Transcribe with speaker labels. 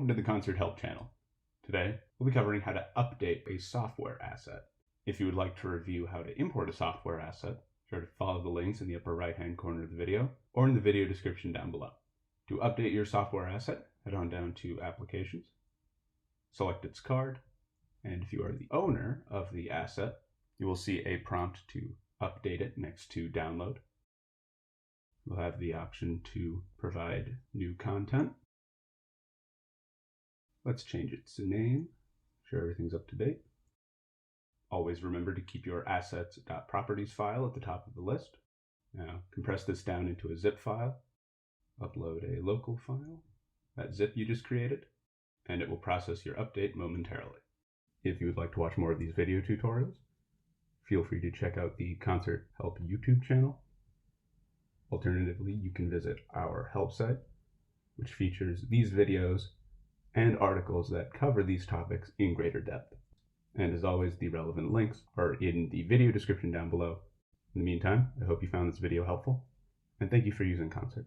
Speaker 1: to the Concert Help channel. Today, we'll be covering how to update a software asset. If you would like to review how to import a software asset, be sure to follow the links in the upper right-hand corner of the video or in the video description down below. To update your software asset, head on down to Applications, select its card, and if you are the owner of the asset, you will see a prompt to update it next to Download. You'll have the option to provide new content. Let's change its name, sure everything's up to date. Always remember to keep your assets.properties file at the top of the list. Now compress this down into a zip file, upload a local file, that zip you just created, and it will process your update momentarily. If you would like to watch more of these video tutorials, feel free to check out the Concert Help YouTube channel. Alternatively, you can visit our help site, which features these videos and articles that cover these topics in greater depth. And as always, the relevant links are in the video description down below. In the meantime, I hope you found this video helpful, and thank you for using Concert.